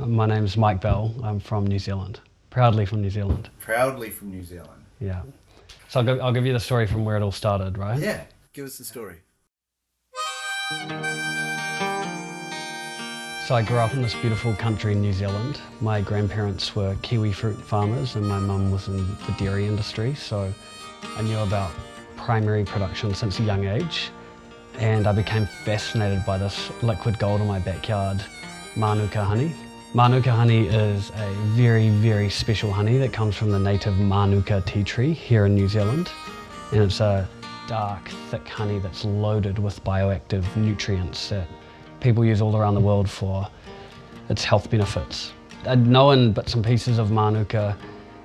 My name's Mike Bell. I'm from New Zealand. Proudly from New Zealand. Proudly from New Zealand. Yeah. So I'll give you the story from where it all started, right? Yeah, give us the story. So I grew up in this beautiful country in New Zealand. My grandparents were kiwi fruit farmers and my mum was in the dairy industry, so I knew about primary production since a young age. And I became fascinated by this liquid gold in my backyard, Manuka honey. Manuka honey is a very, very special honey that comes from the native Manuka tea tree here in New Zealand. And it's a dark, thick honey that's loaded with bioactive nutrients that people use all around the world for its health benefits. I'd known bits and pieces of Manuka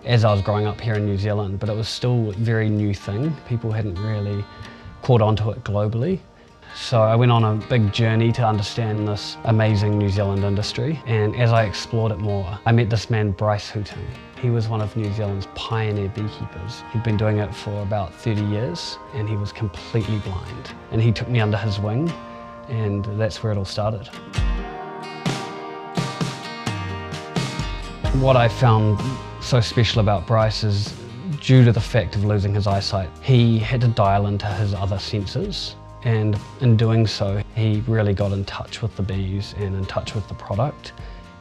as I was growing up here in New Zealand, but it was still a very new thing. People hadn't really caught onto it globally. So I went on a big journey to understand this amazing New Zealand industry, and as I explored it more, I met this man, Bryce Hooton. He was one of New Zealand's pioneer beekeepers. He'd been doing it for about 30 years, and he was completely blind. And he took me under his wing, and that's where it all started. What I found so special about Bryce is, due to the fact of losing his eyesight, he had to dial into his other senses. And in doing so, he really got in touch with the bees and in touch with the product.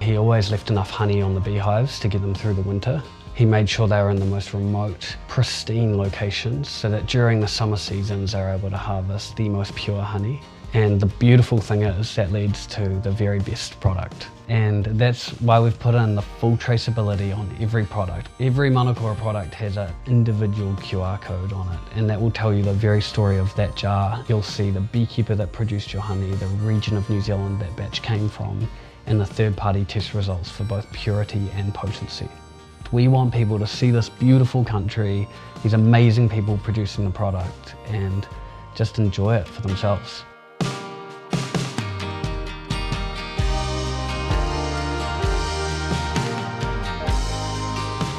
He always left enough honey on the beehives to get them through the winter. He made sure they were in the most remote, pristine locations so that during the summer seasons they were able to harvest the most pure honey. And the beautiful thing is that leads to the very best product. And that's why we've put in the full traceability on every product. Every Manukora product has an individual QR code on it, and that will tell you the very story of that jar. You'll see the beekeeper that produced your honey, the region of New Zealand that batch came from, and the third-party test results for both purity and potency. We want people to see this beautiful country, these amazing people producing the product, and just enjoy it for themselves.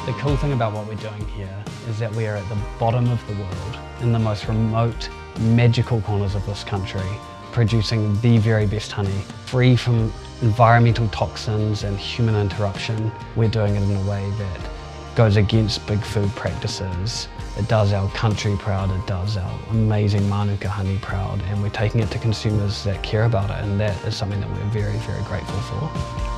The cool thing about what we're doing here is that we are at the bottom of the world, in the most remote, magical corners of this country, producing the very best honey, free from environmental toxins and human interruption. We're doing it in a way that goes against big food practices. It does our country proud, it does our amazing Manuka honey proud, and we're taking it to consumers that care about it, and that is something that we're very, very grateful for.